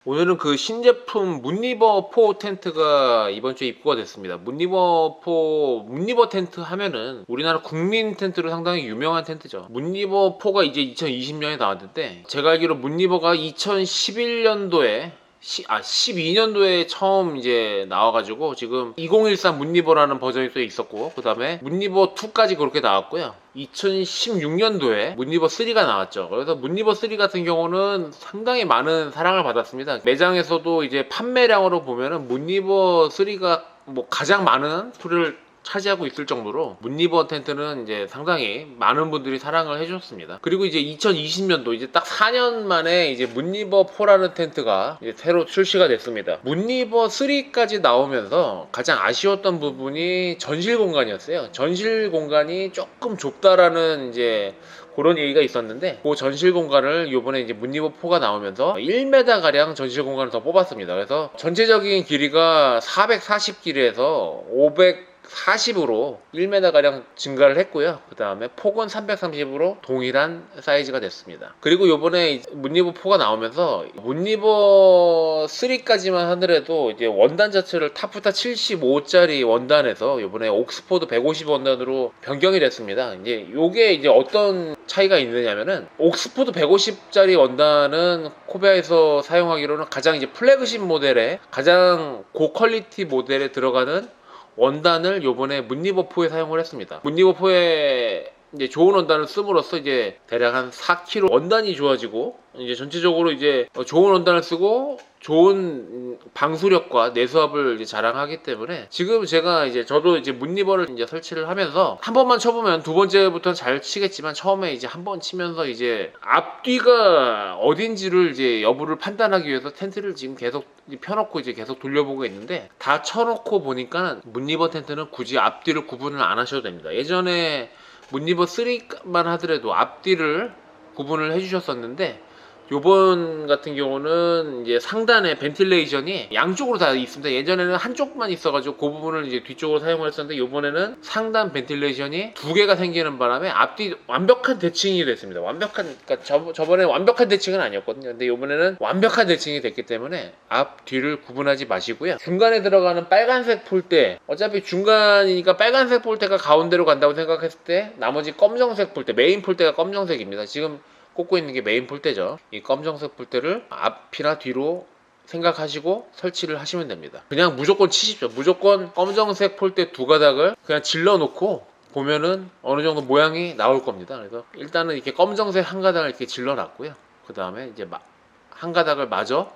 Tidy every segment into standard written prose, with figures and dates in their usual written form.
오늘은 그 신제품 문리버 4 텐트가 이번 주에 입고가 됐습니다. 문리버 텐트 하면은 우리나라 국민 텐트로 상당히 유명한 텐트죠. 문리버 4가 이제 2020년에 나왔는데, 제가 알기로 문리버가 2011년도에 12년도에 처음 이제 나와가지고 지금 2013 문리버라는 버전이 또 있었고, 그 다음에 문리버 2까지 그렇게 나왔고요. 2016년도에 문리버 3가 나왔죠. 그래서 문리버 3 같은 경우는 상당히 많은 사랑을 받았습니다. 매장에서도 이제 판매량으로 보면은 문리버 3가 뭐 가장 많은 풀을 차지하고 있을 정도로 문리버 텐트는 이제 상당히 많은 분들이 사랑을 해주셨습니다. 그리고 이제 2020년도 이제 딱 4년 만에 이제 문리버 4라는 텐트가 이제 새로 출시가 됐습니다. 문리버 3까지 나오면서 가장 아쉬웠던 부분이 전실 공간이었어요. 전실 공간이 조금 좁다라는 이제 그런 얘기가 있었는데, 그 전실 공간을 요번에 이제 문리버 4가 나오면서 1m 가량 전실 공간을 더 뽑았습니다. 그래서 전체적인 길이가 440길이에서 540으로 1m가량 증가를 했고요. 그 다음에 폭은 330으로 동일한 사이즈가 됐습니다. 그리고 요번에 문리버 4가 나오면서 문리버 3까지만 하더라도 이제 원단 자체를 타프타 75짜리 원단에서 요번에 옥스포드 150 원단으로 변경이 됐습니다. 이제 요게 이제 어떤 차이가 있느냐면은, 옥스포드 150짜리 원단은 코베아에서 사용하기로는 가장 이제 플래그십 모델에 가장 고퀄리티 모델에 들어가는 원단을 요번에 문리버 4에 사용을 했습니다. 문리버 4에 이제 좋은 원단을 씀으로써 이제 대략 한 4kg 원단이 좋아지고, 이제 전체적으로 이제 좋은 원단을 쓰고 좋은 방수력과 내수압을 이제 자랑하기 때문에, 지금 제가 이제 저도 이제 문리버를 이제 설치를 하면서 한 번만 쳐보면 두 번째부터는 잘 치겠지만, 처음에 이제 한 번 치면서 이제 앞뒤가 어딘지를 이제 여부를 판단하기 위해서 텐트를 지금 계속 펴놓고 이제 계속 돌려보고 있는데, 다 쳐놓고 보니까 문리버 텐트는 굳이 앞뒤를 구분을 안 하셔도 됩니다. 예전에 문리버 3만 하더라도 앞뒤를 구분을 해주셨었는데, 요번 같은 경우는 이제 상단에 벤틸레이션이 양쪽으로 다 있습니다. 예전에는 한쪽만 있어가지고 그 부분을 이제 뒤쪽으로 사용을 했었는데, 요번에는 상단 벤틸레이션이 두 개가 생기는 바람에 앞뒤 완벽한 대칭이 됐습니다. 그러니까 저번에 완벽한 대칭은 아니었거든요. 근데 요번에는 완벽한 대칭이 됐기 때문에 앞 뒤를 구분하지 마시고요. 중간에 들어가는 빨간색 폴대, 어차피 중간이니까 빨간색 폴대가 가운데로 간다고 생각했을 때, 나머지 검정색 폴대, 메인 폴대가 검정색입니다. 지금 꽂고 있는 게 메인 폴대죠. 이 검정색 폴대를 앞이나 뒤로 생각하시고 설치를 하시면 됩니다. 그냥 무조건 치십시오. 무조건 검정색 폴대 두 가닥을 그냥 질러 놓고 보면은 어느 정도 모양이 나올 겁니다. 그래서 일단은 이렇게 검정색 한 가닥을 이렇게 질러 놨고요. 그 다음에 이제 한 가닥을 마저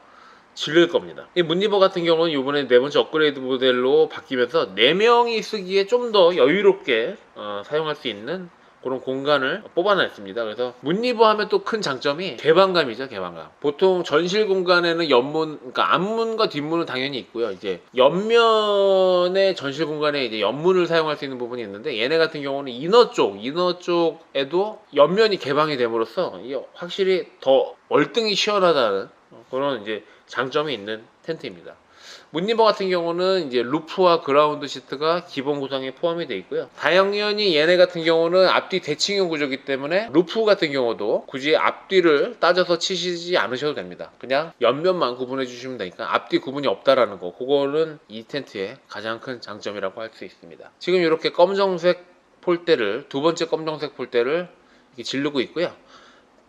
질릴 겁니다. 이 문리버 같은 경우는 이번에 네 번째 업그레이드 모델로 바뀌면서 4명이 쓰기에 좀 더 여유롭게 사용할 수 있는 그런 공간을 뽑아냈습니다. 그래서 문리버 하면 또 큰 장점이 개방감이죠. 개방감. 보통 전실 공간에는 옆문, 그러니까 앞문과 뒷문은 당연히 있고요. 이제 옆면의 전실 공간에 이제 옆문을 사용할 수 있는 부분이 있는데, 얘네 같은 경우는 이너 쪽에도 옆면이 개방이 됨으로써 확실히 더 월등히 시원하다는 그런 이제 장점이 있는 텐트입니다. 문리버 같은 경우는 이제 루프와 그라운드 시트가 기본 구성에 포함이 되어 있고요. 당연히 얘네 같은 경우는 앞뒤 대칭형 구조이기 때문에 루프 같은 경우도 굳이 앞뒤를 따져서 치시지 않으셔도 됩니다. 그냥 옆면만 구분해 주시면 되니까 앞뒤 구분이 없다라는 거, 그거는 이 텐트의 가장 큰 장점이라고 할 수 있습니다. 지금 이렇게 검정색 폴대를, 두 번째 검정색 폴대를 이렇게 지르고 있고요.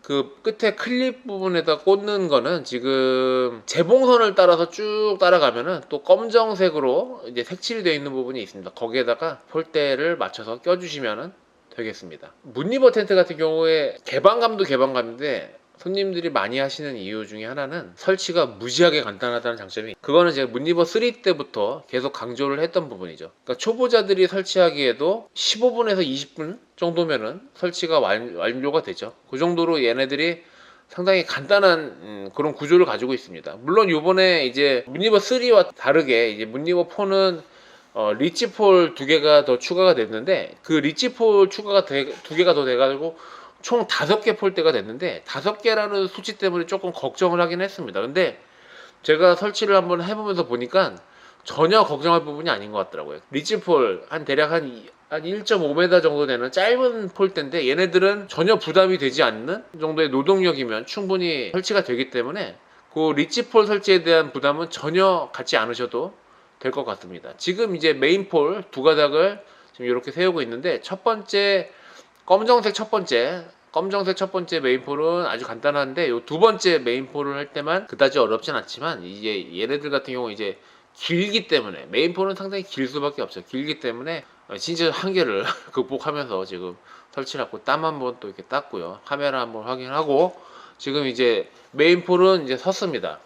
그 끝에 클립 부분에다 꽂는 거는 지금 재봉선을 따라서 쭉 따라가면은 또 검정색으로 이제 색칠이 되어 있는 부분이 있습니다. 거기에다가 폴대를 맞춰서 껴주시면 되겠습니다. 문리버 텐트 같은 경우에 개방감도 개방감인데, 손님들이 많이 하시는 이유 중에 하나는 설치가 무지하게 간단하다는 장점이, 그거는 제가 문리버 3 때부터 계속 강조를 했던 부분이죠. 그러니까 초보자들이 설치하기에도 15분에서 20분 정도면은 설치가 완료가 되죠. 그 정도로 얘네들이 상당히 간단한 그런 구조를 가지고 있습니다. 물론 요번에 이제 문리버 3와 다르게 이제 문리버 4는 리치폴 두 개가 더 추가가 됐는데, 그 리치폴 추가가 두 개가 더 돼가지고 총 5개 폴대가 됐는데, 5개라는 수치 때문에 조금 걱정을 하긴 했습니다. 근데 제가 설치를 한번 해보면서 보니까 전혀 걱정할 부분이 아닌 것 같더라고요. 리치폴 대략 한 1.5m 정도 되는 짧은 폴대인데, 얘네들은 전혀 부담이 되지 않는 정도의 노동력이면 충분히 설치가 되기 때문에 그 리치폴 설치에 대한 부담은 전혀 갖지 않으셔도 될 것 같습니다. 지금 이제 메인폴 두 가닥을 지금 이렇게 세우고 있는데, 첫 번째 검정색 첫 번째 메인폴은 아주 간단한데, 요 두 번째 메인폴을 할 때만 그다지 어렵진 않지만, 이제 얘네들 같은 경우 이제 길기 때문에, 메인폴은 상당히 길 수밖에 없죠. 길기 때문에 진짜 한계를 극복하면서 지금 설치를 하고, 땀 한번 또 이렇게 닦고요, 카메라 한번 확인하고, 지금 이제 메인폴은 이제 섰습니다.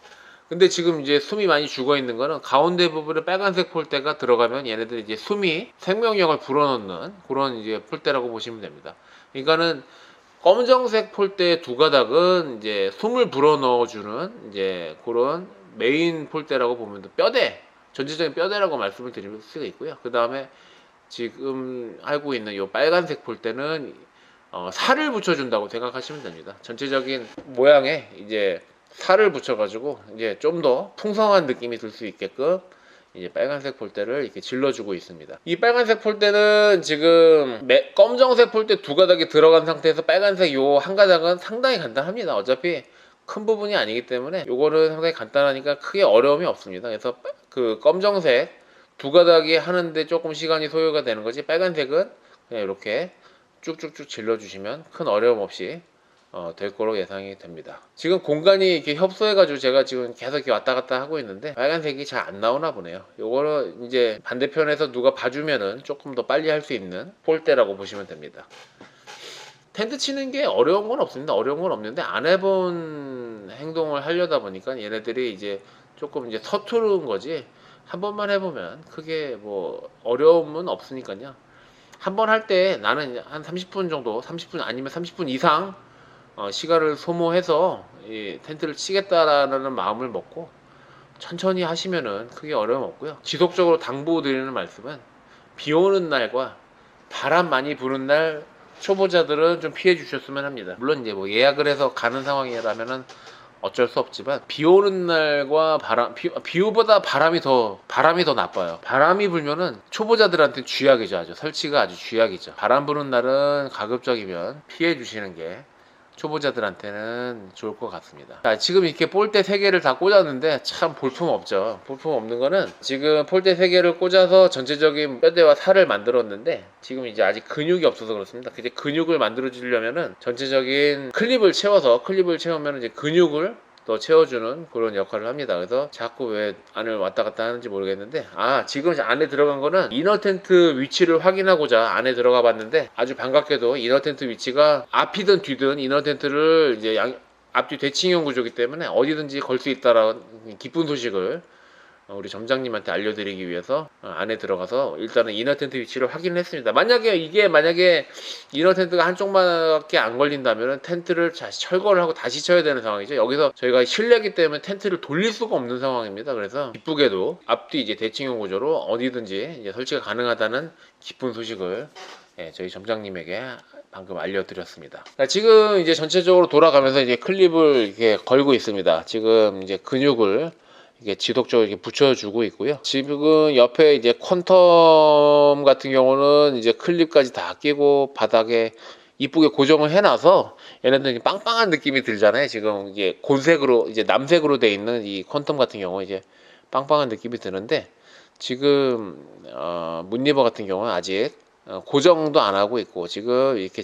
근데 지금 이제 숨이 많이 죽어 있는 거는, 가운데 부분에 빨간색 폴대가 들어가면 얘네들이 이제 숨이 생명력을 불어넣는 그런 이제 폴대라고 보시면 됩니다. 그러니까는 검정색 폴대 두 가닥은 이제 숨을 불어넣어주는 이제 그런 메인 폴대라고 보면 돼. 뼈대, 전체적인 뼈대라고 말씀을 드릴 수가 있고요. 그 다음에 지금 알고 있는 이 빨간색 폴대는 살을 붙여준다고 생각하시면 됩니다. 전체적인 모양에 이제 살을 붙여가지고 이제 좀 더 풍성한 느낌이 들 수 있게끔 이제 빨간색 폴대를 이렇게 질러주고 있습니다. 이 빨간색 폴대는 지금 검정색 폴대 두 가닥이 들어간 상태에서 빨간색 요 한 가닥은 상당히 간단합니다. 어차피 큰 부분이 아니기 때문에 요거는 상당히 간단하니까 크게 어려움이 없습니다. 그래서 그 검정색 두 가닥이 하는데 조금 시간이 소요가 되는 거지, 빨간색은 그냥 이렇게 쭉쭉쭉 질러주시면 큰 어려움 없이 될 거로 예상이 됩니다. 지금 공간이 이렇게 협소해가지고 제가 지금 계속 이렇게 왔다 갔다 하고 있는데 빨간색이 잘 안 나오나 보네요. 요거는 이제 반대편에서 누가 봐주면은 조금 더 빨리 할 수 있는 폴대라고 보시면 됩니다. 텐트 치는 게 어려운 건 없습니다. 어려운 건 없는데, 안 해본 행동을 하려다 보니까 얘네들이 이제 조금 이제 서투른 거지, 한 번만 해보면 크게 뭐 어려움은 없으니까요. 한 번 할 때 나는 한 30분 정도, 30분 아니면 30분 이상 시간을 소모해서 이 텐트를 치겠다라는 마음을 먹고 천천히 하시면은 크게 어려움 없고요. 지속적으로 당부드리는 말씀은, 비 오는 날과 바람 많이 부는 날 초보자들은 좀 피해 주셨으면 합니다. 물론 이제 뭐 예약을 해서 가는 상황이라면은 어쩔 수 없지만, 비 오는 날과 비오보다 바람이 더 나빠요. 바람이 불면은 초보자들한테 쥐약이죠. 아주 설치가 아주 쥐약이죠. 바람 부는 날은 가급적이면 피해 주시는 게 초보자들한테는 좋을 것 같습니다. 자, 지금 이렇게 폴대 3개를 다 꽂았는데 참 볼품 없죠. 볼품 없는 거는, 지금 폴대 3개를 꽂아서 전체적인 뼈대와 살을 만들었는데 지금 이제 아직 근육이 없어서 그렇습니다. 이제 근육을 만들어 주려면은 전체적인 클립을 채우면 이제 근육을 더 채워주는 그런 역할을 합니다. 그래서 자꾸 왜 안을 왔다 갔다 하는지 모르겠는데, 지금 안에 들어간 거는 이너 텐트 위치를 확인하고자 안에 들어가 봤는데, 아주 반갑게도 이너 텐트 위치가 앞이든 뒤든 이너 텐트를 이제 앞뒤 대칭형 구조이기 때문에 어디든지 걸 수 있다라는 기쁜 소식을 우리 점장님한테 알려드리기 위해서 안에 들어가서 일단은 이너 텐트 위치를 확인을 했습니다. 만약에 이너 텐트가 한쪽밖에 안 걸린다면 텐트를 다시 철거를 하고 다시 쳐야 되는 상황이죠. 여기서 저희가 실내기 때문에 텐트를 돌릴 수가 없는 상황입니다. 그래서 기쁘게도 앞뒤 이제 대칭형 구조로 어디든지 이제 설치가 가능하다는 기쁜 소식을 저희 점장님에게 방금 알려드렸습니다. 지금 이제 전체적으로 돌아가면서 이제 클립을 이렇게 걸고 있습니다. 지금 이제 근육을 이게 지속적으로 이렇게 붙여주고 있고요. 지금 옆에 이제 퀀텀 같은 경우는 이제 클립까지 다 끼고 바닥에 이쁘게 고정을 해놔서 얘네들이 빵빵한 느낌이 들잖아요. 지금 이게 곤색으로 이제 남색으로 돼 있는 이 퀀텀 같은 경우 이제 빵빵한 느낌이 드는데, 지금 문리버 같은 경우는 아직 고정도 안 하고 있고, 지금 이렇게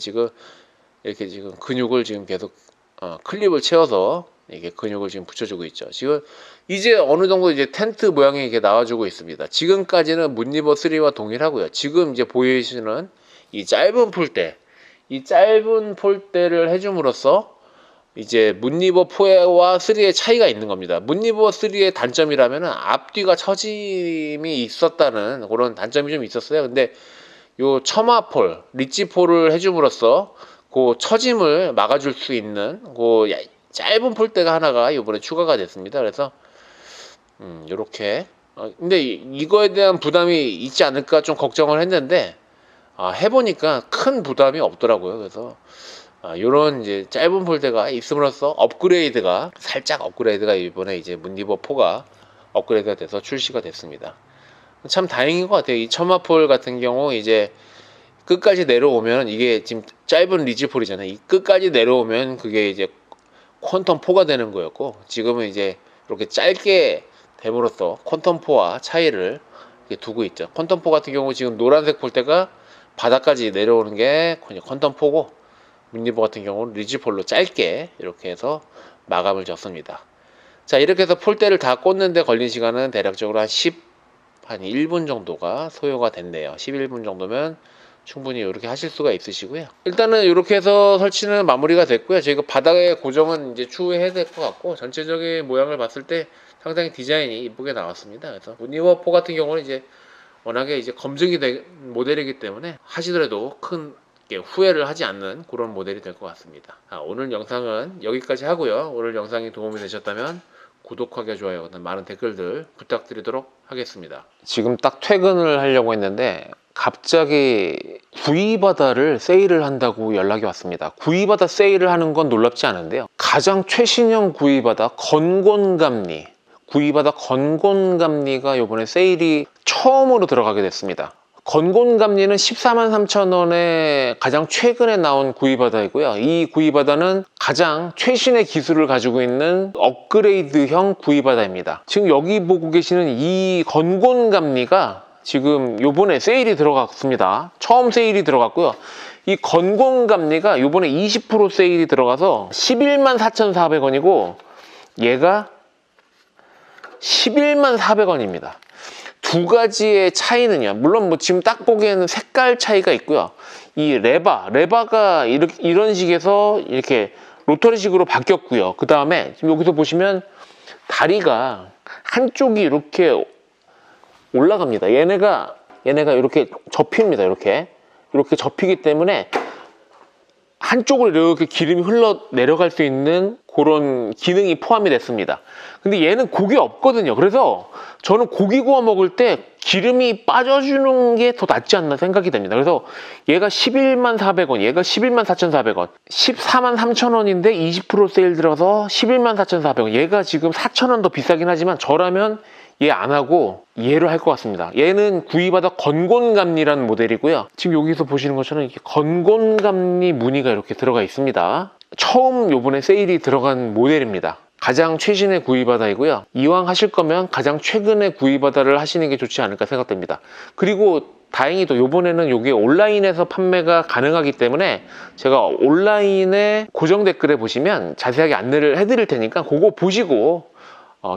근육을 지금 계속 클립을 채워서 이게 근육을 지금 붙여주고 있죠. 지금 이제 어느 정도 이제 텐트 모양이 이렇게 나와주고 있습니다. 지금까지는 문리버 3와 동일하고요. 지금 이제 보이시는 이 짧은 폴대를 해줌으로써 이제 문리버 4와 3의 차이가 있는 겁니다. 문리버 3의 단점이라면은 앞뒤가 처짐이 있었다는 그런 단점이 좀 있었어요. 근데 요 처마폴, 리치폴을 해줌으로써 그 처짐을 막아줄 수 있는 그 짧은 폴대가 하나가 이번에 추가가 됐습니다. 그래서 요렇게 근데 이거에 대한 부담이 있지 않을까 좀 걱정을 했는데, 해보니까 큰 부담이 없더라고요. 그래서 요런 이제 짧은 폴대가 있음으로써 살짝 업그레이드가 이번에 이제 문리버 4가 업그레이드가 돼서 출시가 됐습니다. 참 다행인 것 같아요. 이 처마폴 같은 경우 이제 끝까지 내려오면, 이게 지금 짧은 리치폴이잖아요. 이 끝까지 내려오면 그게 이제 퀀텀4가 되는 거였고, 지금은 이제 이렇게 짧게 됨으로써 퀀텀4와 차이를 이렇게 두고 있죠. 퀀텀4 같은 경우 지금 노란색 폴대가 바닥까지 내려오는 게 퀀텀4고, 문니버 같은 경우는 리지폴로 짧게 이렇게 해서 마감을 졌습니다. 자, 이렇게 해서 폴대를 다 꽂는데 걸린 시간은 대략적으로 한 1분 정도가 소요가 됐네요. 11분 정도면 충분히 이렇게 하실 수가 있으시고요. 일단은 이렇게 해서 설치는 마무리가 됐고요. 저희가 바닥의 고정은 이제 추후에 해야 될 것 같고, 전체적인 모양을 봤을 때 상당히 디자인이 이쁘게 나왔습니다. 그래서 문니버 4 같은 경우는 이제 워낙에 이제 검증이 된 모델이기 때문에 하시더라도 큰 후회를 하지 않는 그런 모델이 될 것 같습니다. 오늘 영상은 여기까지 하고요. 오늘 영상이 도움이 되셨다면 구독하기, 좋아요, 많은 댓글들 부탁드리도록 하겠습니다. 지금 딱 퇴근을 하려고 했는데 갑자기 구이바다를 세일을 한다고 연락이 왔습니다. 구이바다 세일을 하는 건 놀랍지 않은데요, 가장 최신형 구이바다 건곤감리, 구이바다 건곤감리가 이번에 세일이 처음으로 들어가게 됐습니다. 건곤감리는 143,000원에 가장 최근에 나온 구이바다이고요. 이 구이바다는 가장 최신의 기술을 가지고 있는 업그레이드형 구이바다입니다. 지금 여기 보고 계시는 이 건곤감리가 지금 요번에 세일이 들어갔습니다. 처음 세일이 들어갔고요. 이 건곤감리가 요번에 20% 세일이 들어가서 114,400원이고 얘가 114,400원입니다. 두 가지의 차이는요, 물론 뭐 지금 딱 보기에는 색깔 차이가 있고요. 이 레바가 이런 식에서 이렇게 로터리식으로 바뀌었고요. 그 다음에 지금 여기서 보시면 다리가 한쪽이 이렇게 올라갑니다. 얘네가 이렇게 접힙니다. 이렇게 접히기 때문에 한쪽으로 이렇게 기름이 흘러 내려갈 수 있는 그런 기능이 포함이 됐습니다. 근데 얘는 고기 없거든요. 그래서 저는 고기 구워 먹을 때 기름이 빠져주는 게 더 낫지 않나 생각이 됩니다. 그래서 얘가 114,400원, 얘가 114,400원, 143,000원인데 20% 세일 들어서 114,400원. 얘가 지금 4,000원 더 비싸긴 하지만 저라면 얘 안 하고 얘를 할 것 같습니다. 얘는 구이바다 건곤감리라는 모델이고요. 지금 여기서 보시는 것처럼 이렇게 건곤감리 무늬가 이렇게 들어가 있습니다. 처음 요번에 세일이 들어간 모델입니다. 가장 최신의 구이바다이고요. 이왕 하실 거면 가장 최근의 구이바다를 하시는 게 좋지 않을까 생각됩니다. 그리고 다행히도 요번에는 이게 온라인에서 판매가 가능하기 때문에 제가 온라인에 고정 댓글에 보시면 자세하게 안내를 해드릴 테니까 그거 보시고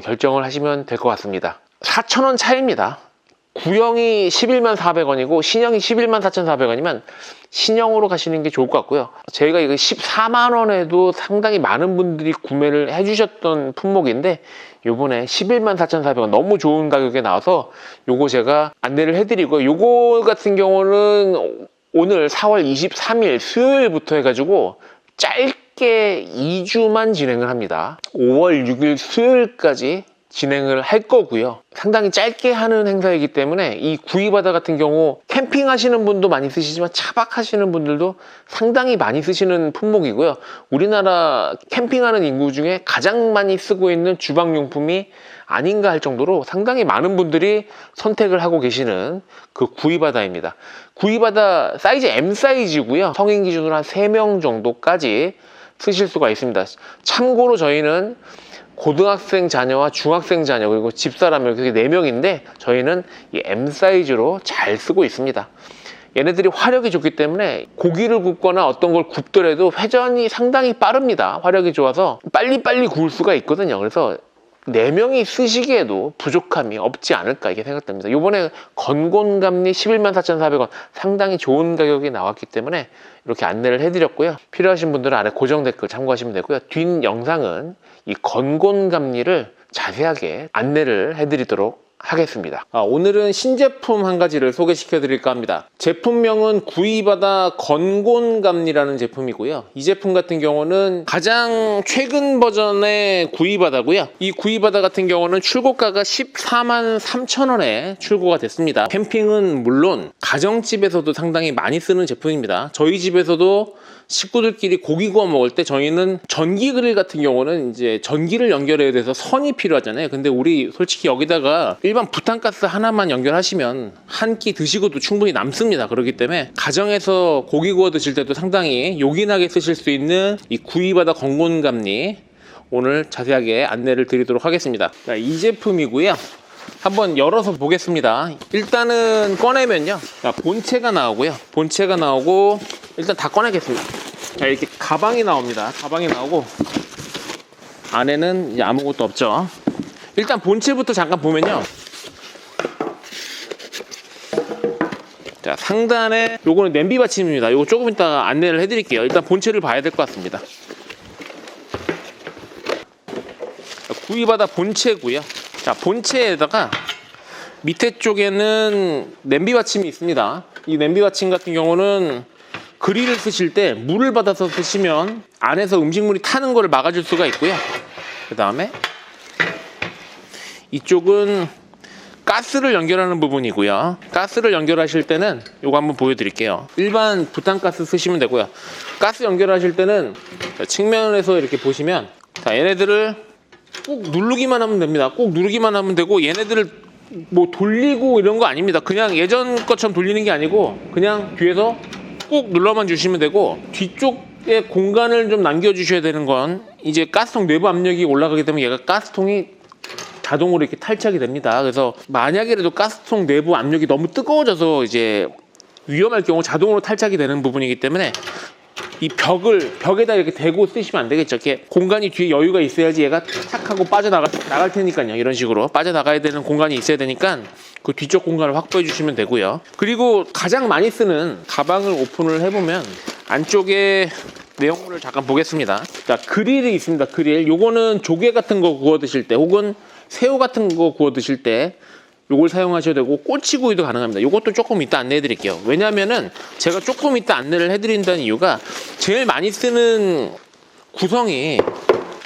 결정을 하시면 될 것 같습니다. 4,000원 차이입니다. 구형이 114,400원이고 신형이 114,400원이면 신형으로 가시는 게 좋을 것 같고요. 저희가 이거 14만원에도 상당히 많은 분들이 구매를 해주셨던 품목인데 요번에 114,400원 너무 좋은 가격에 나와서 요거 제가 안내를 해드리고, 요거 같은 경우는 오늘 4월 23일 수요일부터 해가지고 짧게 2주만 진행을 합니다. 5월 6일 수요일까지 진행을 할 거고요. 상당히 짧게 하는 행사이기 때문에 이 구이바다 같은 경우 캠핑 하시는 분도 많이 쓰시지만 차박 하시는 분들도 상당히 많이 쓰시는 품목이고요. 우리나라 캠핑하는 인구 중에 가장 많이 쓰고 있는 주방용품이 아닌가 할 정도로 상당히 많은 분들이 선택을 하고 계시는 그 구이바다입니다. 구이바다 사이즈 M 사이즈고요. 성인 기준으로 한 3명 정도까지 쓰실 수가 있습니다. 참고로 저희는 고등학생 자녀와 중학생 자녀 그리고 집사람 이렇게 4명인데 저희는 이 M 사이즈로 잘 쓰고 있습니다. 얘네들이 화력이 좋기 때문에 고기를 굽거나 어떤 걸 굽더라도 회전이 상당히 빠릅니다. 화력이 좋아서 빨리빨리 구울 수가 있거든요. 그래서 4명이 쓰시기에도 부족함이 없지 않을까 이렇게 생각됩니다. 이번에 건곤감리 114,400원 상당히 좋은 가격이 나왔기 때문에 이렇게 안내를 해드렸고요. 필요하신 분들은 아래 고정 댓글 참고하시면 되고요. 뒷 영상은 이 건곤감리를 자세하게 안내를 해드리도록 하겠습니다. 오늘은 신제품 한 가지를 소개시켜 드릴까 합니다. 제품명은 구이바다 건곤감리라는 제품이고요. 이 제품 같은 경우는 가장 최근 버전의 구이바다고요. 이 구이바다 같은 경우는 출고가가 143,000원에 출고가 됐습니다. 캠핑은 물론 가정집에서도 상당히 많이 쓰는 제품입니다. 저희 집에서도 식구들끼리 고기 구워 먹을 때 저희는 전기 그릴 같은 경우는 이제 전기를 연결해야 돼서 선이 필요하잖아요. 근데 우리 솔직히 여기다가 일반 부탄가스 하나만 연결하시면 한 끼 드시고도 충분히 남습니다. 그렇기 때문에 가정에서 고기 구워 드실 때도 상당히 요긴하게 쓰실 수 있는 이 구이바다 건곤감리 오늘 자세하게 안내를 드리도록 하겠습니다. 자, 이 제품이고요. 한번 열어서 보겠습니다. 일단은 꺼내면요, 자, 본체가 나오고요. 본체가 나오고 일단 다 꺼내겠습니다. 자, 이렇게 가방이 나옵니다. 가방이 나오고 안에는 이제 아무것도 없죠. 일단 본체부터 잠깐 보면요, 자, 상단에 요거는 냄비 받침입니다. 요거 조금 이따 안내를 해드릴게요. 일단 본체를 봐야 될 것 같습니다. 구이바다 본체고요. 자, 본체에다가 밑에 쪽에는 냄비 받침이 있습니다. 이 냄비 받침 같은 경우는 그릴을 쓰실 때 물을 받아서 쓰시면 안에서 음식물이 타는 거를 막아줄 수가 있고요. 그 다음에 이쪽은 가스를 연결하는 부분이고요. 가스를 연결하실 때는 요거 한번 보여드릴게요. 일반 부탄가스 쓰시면 되고요. 가스 연결하실 때는 측면에서 이렇게 보시면, 자, 얘네들을 꾹 누르기만 하면 됩니다. 꾹 누르기만 하면 되고, 얘네들을 뭐 돌리고 이런 거 아닙니다. 그냥 예전 것처럼 돌리는 게 아니고 그냥 뒤에서 꾹 눌러만 주시면 되고, 뒤쪽에 공간을 좀 남겨주셔야 되는 건, 이제 가스통 내부 압력이 올라가게 되면 얘가 가스통이 자동으로 이렇게 탈착이 됩니다. 그래서 만약에라도 가스통 내부 압력이 너무 뜨거워져서 이제 위험할 경우 자동으로 탈착이 되는 부분이기 때문에 이 벽에다 이렇게 대고 쓰시면 안 되겠죠. 이렇게 공간이 뒤에 여유가 있어야지 얘가 탁 하고 나갈 테니까요. 이런 식으로 빠져나가야 되는 공간이 있어야 되니까 그 뒤쪽 공간을 확보해 주시면 되고요. 그리고 가장 많이 쓰는 가방을 오픈을 해보면 안쪽에 내용물을 잠깐 보겠습니다. 자, 그릴이 있습니다. 그릴. 요거는 조개 같은 거 구워 드실 때, 혹은 새우 같은 거 구워 드실 때 요걸 사용하셔도 되고, 꼬치구이도 가능합니다. 요것도 조금 이따 안내해 드릴게요. 왜냐면은 제가 조금 이따 안내를 해드린다는 이유가, 제일 많이 쓰는 구성이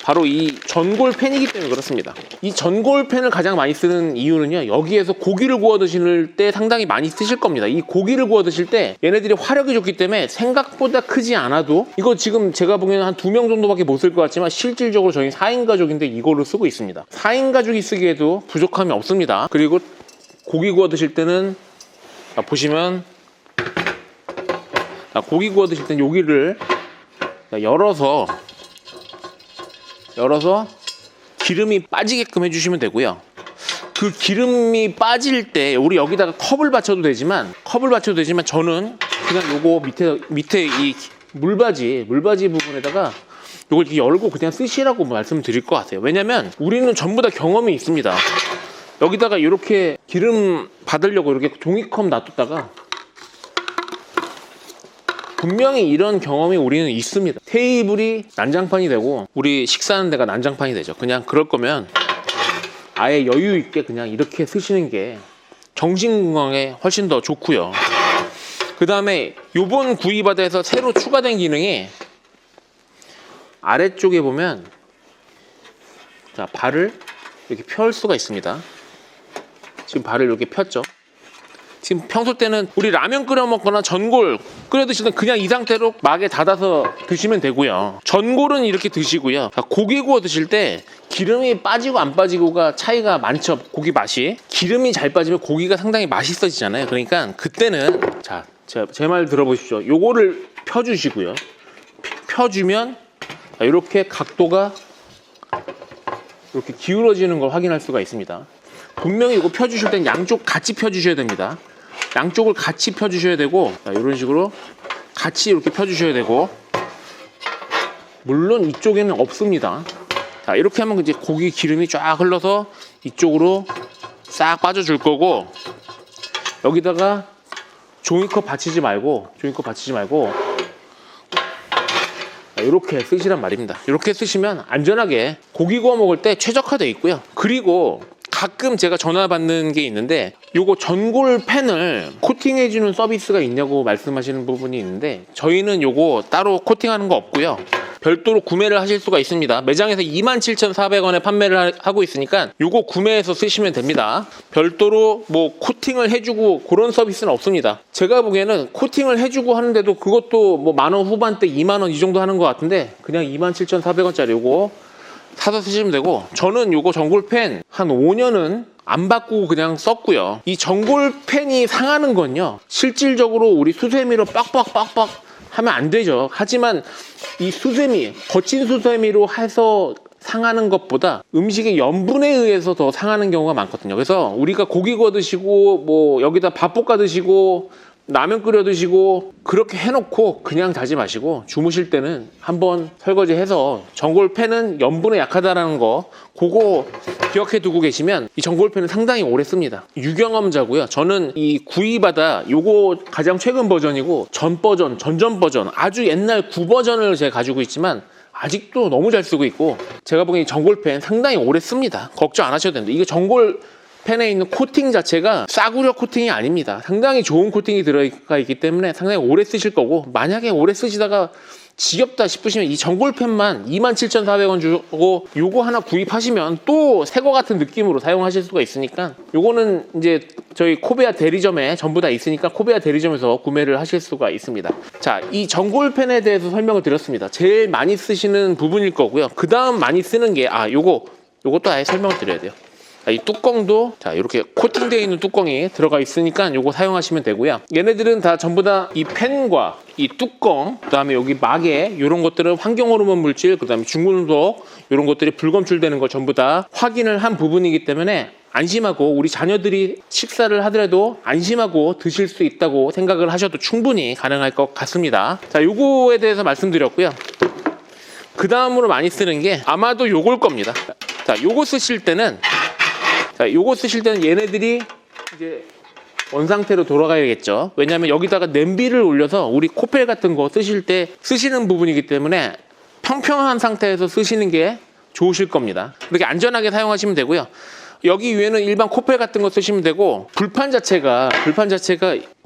바로 이 전골팬이기 때문에 그렇습니다. 이 전골팬을 가장 많이 쓰는 이유는요, 여기에서 고기를 구워 드실 때 상당히 많이 쓰실 겁니다. 이 고기를 구워 드실 때 얘네들이 화력이 좋기 때문에 생각보다 크지 않아도, 이거 지금 제가 보기에는 한 2명 정도밖에 못 쓸 것 같지만 실질적으로 저희 4인 가족인데 이거를 쓰고 있습니다. 4인 가족이 쓰기에도 부족함이 없습니다. 그리고 고기 구워 드실 때는, 자, 보시면, 자, 고기 구워 드실 때는 여기를 열어서 기름이 빠지게끔 해주시면 되고요. 그 기름이 빠질 때 우리 여기다가 컵을 받쳐도 되지만 저는 그냥 요거 밑에 이 물바지 부분에다가 요걸 이렇게 열고 그냥 쓰시라고 말씀드릴 것 같아요. 왜냐면 우리는 전부 다 경험이 있습니다. 여기다가 이렇게 기름 받으려고 이렇게 종이컵 놔뒀다가 분명히 이런 경험이 우리는 있습니다. 테이블이 난장판이 되고 우리 식사하는 데가 난장판이 되죠. 그냥 그럴 거면 아예 여유 있게 그냥 이렇게 쓰시는 게 정신 건강에 훨씬 더 좋고요. 그 다음에 요번 구이바다에서 새로 추가된 기능이, 아래쪽에 보면, 자, 발을 이렇게 펼 수가 있습니다. 지금 발을 이렇게 폈죠. 지금 평소 때는 우리 라면 끓여 먹거나 전골 끓여 드시는 그냥 이 상태로 막에 닫아서 드시면 되고요. 전골은 이렇게 드시고요. 고기 구워 드실 때 기름이 빠지고 안 빠지고가 차이가 많죠. 고기 맛이. 기름이 잘 빠지면 고기가 상당히 맛있어지잖아요. 그러니까 그때는, 자, 제 말 들어보십시오. 요거를 펴주시고요. 펴주면 이렇게 각도가 이렇게 기울어지는 걸 확인할 수가 있습니다. 분명히 이거 펴주실 땐 양쪽 같이 펴주셔야 됩니다. 양쪽을 같이 펴주셔야 되고, 자, 이런 식으로 같이 이렇게 펴주셔야 되고, 물론 이쪽에는 없습니다. 자, 이렇게 하면 이제 고기 기름이 쫙 흘러서 이쪽으로 싹 빠져줄 거고, 여기다가 종이컵 받치지 말고 이렇게 쓰시란 말입니다. 이렇게 쓰시면 안전하게 고기 구워 먹을 때 최적화되어 있고요. 그리고 가끔 제가 전화 받는 게 있는데, 요거 전골 팬을 코팅해주는 서비스가 있냐고 말씀하시는 부분이 있는데, 저희는 요거 따로 코팅하는 거 없고요. 별도로 구매를 하실 수가 있습니다. 매장에서 27,400원에 판매를 하고 있으니까 요거 구매해서 쓰시면 됩니다. 별도로 뭐 코팅을 해주고 그런 서비스는 없습니다. 제가 보기에는 코팅을 해주고 하는데도 그것도 뭐 만원 후반대 2만원 이 정도 하는 것 같은데, 그냥 27,400원짜리 요거 사서 쓰시면 되고, 저는 요거 전골팬 한 5년은 안 바꾸고 그냥 썼고요. 이 전골팬이 상하는 건요, 실질적으로 우리 수세미로 빡빡 하면 안 되죠. 하지만 이 수세미, 거친 수세미로 해서 상하는 것보다 음식의 염분에 의해서 더 상하는 경우가 많거든요. 그래서 우리가 고기 구워 드시고 뭐 여기다 밥 볶아 드시고 라면 끓여 드시고 그렇게 해놓고 그냥 자지 마시고 주무실 때는 한번 설거지해서 전골팬은 염분에 약하다라는 거 그거 기억해 두고 계시면 이 전골팬은 상당히 오래 씁니다. 유경험자고요. 저는 이 구이바다 요거 가장 최근 버전이고 전 버전, 전전 버전 아주 옛날 9버전을 제가 가지고 있지만 아직도 너무 잘 쓰고 있고 제가 보기엔 이 전골팬 상당히 오래 씁니다. 걱정 안 하셔도 됩니다. 이게 전골팬에 있는 코팅 자체가 싸구려 코팅이 아닙니다. 상당히 좋은 코팅이 들어가 있기 때문에 상당히 오래 쓰실 거고 만약에 오래 쓰시다가 지겹다 싶으시면 이 전골팬만 27,400원 주고 요거 하나 구입하시면 또 새 거 같은 느낌으로 사용하실 수가 있으니까 요거는 이제 저희 코베아 대리점에 전부 다 있으니까 코베아 대리점에서 구매를 하실 수가 있습니다. 자, 이 전골팬에 대해서 설명을 드렸습니다. 제일 많이 쓰시는 부분일 거고요. 그 다음 많이 쓰는 게 요것도 아예 설명을 드려야 돼요. 이 뚜껑도 자 이렇게 코팅되어 있는 뚜껑이 들어가 있으니까 요거 사용하시면 되고요. 얘네들은 다 전부 다 이 팬과 이 뚜껑 그다음에 여기 마개 이런 것들은 환경호르몬 물질 그다음에 중금속 이런 것들이 불검출되는 걸 전부 다 확인을 한 부분이기 때문에 안심하고 우리 자녀들이 식사를 하더라도 안심하고 드실 수 있다고 생각을 하셔도 충분히 가능할 것 같습니다. 자, 요거에 대해서 말씀드렸고요. 그 다음으로 많이 쓰는 게 아마도 요걸 겁니다. 자, 요거 쓰실 때는 얘네들이 이제 원상태로 돌아가야겠죠. 왜냐하면 여기다가 냄비를 올려서 우리 코펠 같은 거 쓰실 때 쓰시는 부분이기 때문에 평평한 상태에서 쓰시는 게 좋으실 겁니다. 그렇게 안전하게 사용하시면 되고요. 여기 위에는 일반 코펠 같은 거 쓰시면 되고 불판 자체가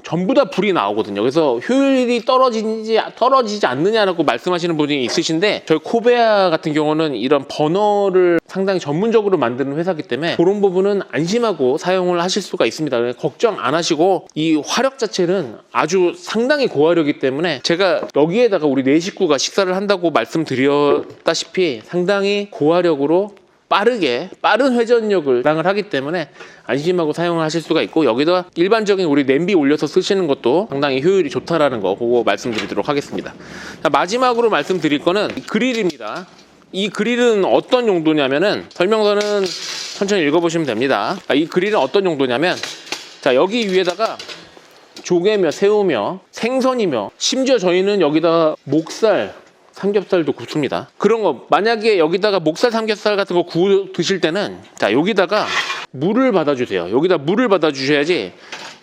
전부 다 불이 나오거든요. 그래서 효율이 떨어지지 않느냐라고 말씀하시는 분이 있으신데 저희 코베아 같은 경우는 이런 버너를 상당히 전문적으로 만드는 회사이기 때문에 그런 부분은 안심하고 사용을 하실 수가 있습니다. 걱정 안 하시고 이 화력 자체는 아주 상당히 고화력이기 때문에 제가 여기에다가 우리 4식구가 식사를 한다고 말씀드렸다시피 상당히 고화력으로 빠른 회전력을 담당을 하기 때문에 안심하고 사용을 하실 수가 있고 여기다 일반적인 우리 냄비 올려서 쓰시는 것도 상당히 효율이 좋다라는 거 그거 말씀드리도록 하겠습니다. 자, 마지막으로 말씀드릴 거는 그릴입니다. 이 그릴은 어떤 용도냐면은 설명서는 천천히 읽어보시면 됩니다. 이 그릴은 어떤 용도냐면 자 여기 위에다가 조개며 새우며 생선이며 심지어 저희는 여기다가 목살 삼겹살도 굽습니다. 그런 거 만약에 여기다가 목살 삼겹살 같은 거 구워 드실 때는 자 여기다가 물을 받아주세요. 여기다 물을 받아주셔야지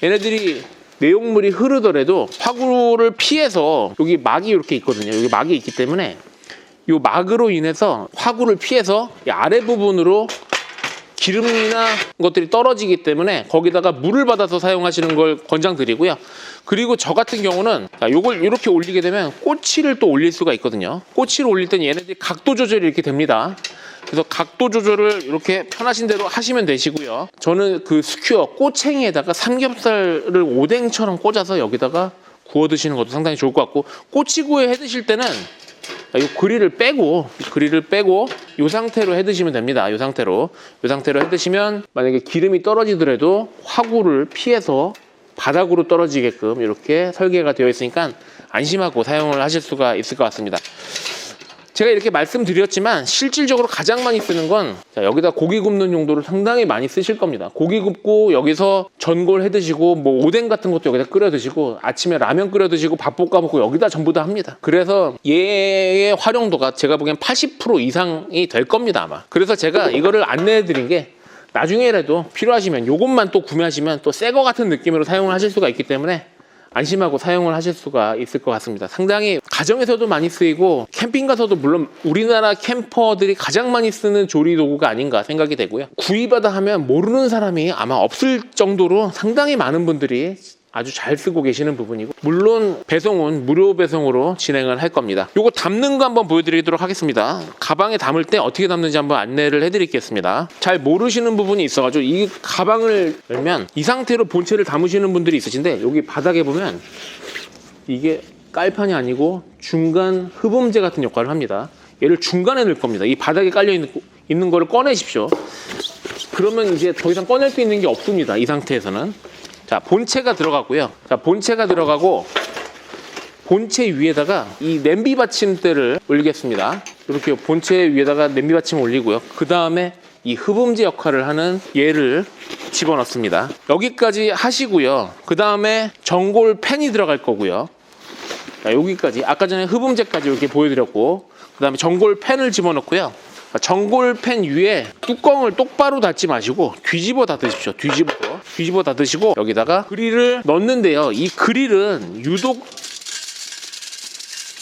얘네들이 내용물이 흐르더라도 화구를 피해서 여기 막이 이렇게 있거든요. 여기 막이 있기 때문에 이 막으로 인해서 화구를 피해서 이 아래 부분으로 기름이나 것들이 떨어지기 때문에 거기다가 물을 받아서 사용하시는 걸 권장드리고요. 그리고 저 같은 경우는 요걸 이렇게 올리게 되면 꼬치를 또 올릴 수가 있거든요. 꼬치를 올릴 때는 얘네들이 각도 조절이 이렇게 됩니다. 그래서 각도 조절을 이렇게 편하신 대로 하시면 되시고요. 저는 그 스큐어 꼬챙이에다가 삼겹살을 오뎅처럼 꽂아서 여기다가 구워 드시는 것도 상당히 좋을 것 같고 꼬치구이 해 드실 때는 이 그릴을 빼고 이 상태로 해 드시면 됩니다. 이 상태로 해 드시면 만약에 기름이 떨어지더라도 화구를 피해서 바닥으로 떨어지게끔 이렇게 설계가 되어 있으니까 안심하고 사용을 하실 수가 있을 것 같습니다. 제가 이렇게 말씀드렸지만 실질적으로 가장 많이 쓰는 건 여기다 고기 굽는 용도로 상당히 많이 쓰실 겁니다. 고기 굽고 여기서 전골 해 드시고 뭐 오뎅 같은 것도 여기다 끓여 드시고 아침에 라면 끓여 드시고 밥 볶아 먹고 여기다 전부 다 합니다. 그래서 얘의 활용도가 제가 보기엔 80% 이상이 될 겁니다 아마. 그래서 제가 이거를 안내해 드린 게 나중에라도 필요하시면 요것만 또 구매하시면 또 새 거 같은 느낌으로 사용을 하실 수가 있기 때문에 안심하고 사용을 하실 수가 있을 것 같습니다. 상당히 가정에서도 많이 쓰이고 캠핑 가서도 물론 우리나라 캠퍼들이 가장 많이 쓰는 조리 도구가 아닌가 생각이 되고요. 구이바다 하면 모르는 사람이 아마 없을 정도로 상당히 많은 분들이 아주 잘 쓰고 계시는 부분이고 물론 배송은 무료 배송으로 진행을 할 겁니다. 요거 담는 거 한번 보여드리도록 하겠습니다. 가방에 담을 때 어떻게 담는지 한번 안내를 해드리겠습니다. 잘 모르시는 부분이 있어가지고 이 가방을 열면 이 상태로 본체를 담으시는 분들이 있으신데 여기 바닥에 보면 이게 깔판이 아니고 중간 흡음재 같은 역할을 합니다. 얘를 중간에 넣을 겁니다. 이 바닥에 깔려 있는 거를 꺼내십시오. 그러면 이제 더 이상 꺼낼 수 있는 게 없습니다. 이 상태에서는. 자, 본체가 들어가고요. 자, 본체가 들어가고 본체 위에다가 이 냄비 받침대를 올리겠습니다. 이렇게 본체 위에다가 냄비 받침을 올리고요. 그 다음에 이 흡음재 역할을 하는 얘를 집어넣습니다. 여기까지 하시고요. 그 다음에 전골 팬이 들어갈 거고요. 자, 여기까지 아까 전에 흡음재까지 이렇게 보여드렸고, 그 다음에 전골 팬을 집어넣고요. 전골 팬 위에 뚜껑을 똑바로 닫지 마시고 뒤집어 닫으십시오. 뒤집어 닫으시고 여기다가 그릴을 넣는데요. 이 그릴은 유독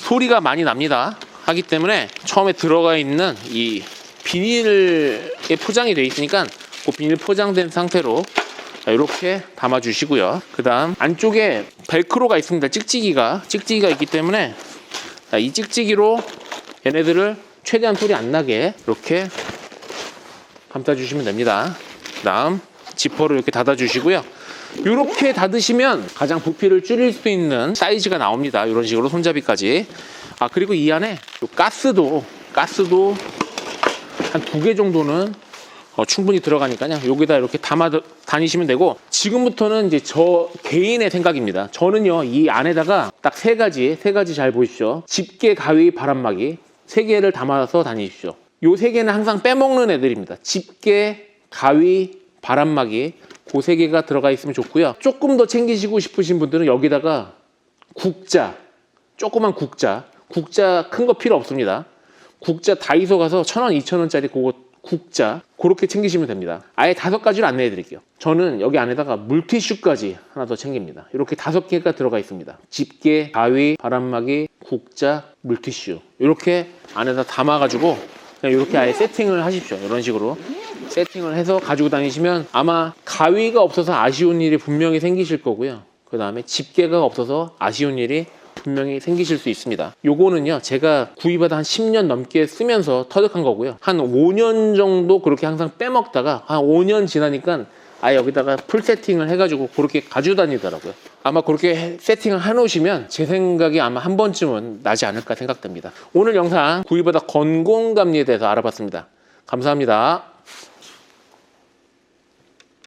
소리가 많이 납니다. 하기 때문에 처음에 들어가 있는 이 비닐에 포장이 되어 있으니까 그 비닐 포장된 상태로 이렇게 담아 주시고요. 그 다음 안쪽에 벨크로가 있습니다. 찍찍이가 있기 때문에 이 찍찍이로 얘네들을 최대한 소리 안 나게 이렇게 감싸 주시면 됩니다. 그 다음 지퍼를 이렇게 닫아 주시고요. 이렇게 닫으시면 가장 부피를 줄일 수 있는 사이즈가 나옵니다. 이런 식으로 손잡이까지. 그리고 이 안에 가스도 한 2개 정도는 충분히 들어가니까요. 여기다 이렇게 담아 다니시면 되고, 지금부터는 이제 저 개인의 생각입니다. 저는요, 이 안에다가 딱 세 가지 잘 보십시오. 집게, 가위, 바람막이 3개를 담아서 다니십시오. 요 3개는 항상 빼먹는 애들입니다. 집게, 가위, 바람막이 그 3개가 들어가 있으면 좋고요. 조금 더 챙기시고 싶으신 분들은 여기다가 국자, 조그만 국자 큰 거 필요 없습니다. 국자 다이소 가서 1,000원, 2,000원짜리 그거 국자 그렇게 챙기시면 됩니다. 아예 5가지를 안내해 드릴게요. 저는 여기 안에다가 물티슈까지 하나 더 챙깁니다. 이렇게 5개가 들어가 있습니다. 집게, 가위, 바람막이, 국자, 물티슈 이렇게 안에다 담아 가지고 그냥 이렇게 아예 세팅을 하십시오. 이런 식으로 세팅을 해서 가지고 다니시면 아마 가위가 없어서 아쉬운 일이 분명히 생기실 거고요. 그 다음에 집게가 없어서 아쉬운 일이 분명히 생기실 수 있습니다. 요거는요, 제가 구입하다 한 10년 넘게 쓰면서 터득한 거고요. 한 5년 정도 그렇게 항상 빼먹다가 한 5년 지나니까 아예 여기다가 풀 세팅을 해가지고 그렇게 가지고 다니더라고요. 아마 그렇게 세팅을 해놓으시면 제 생각이 아마 한 번쯤은 나지 않을까 생각됩니다. 오늘 영상 구입하다 건공감리에 대해서 알아봤습니다. 감사합니다.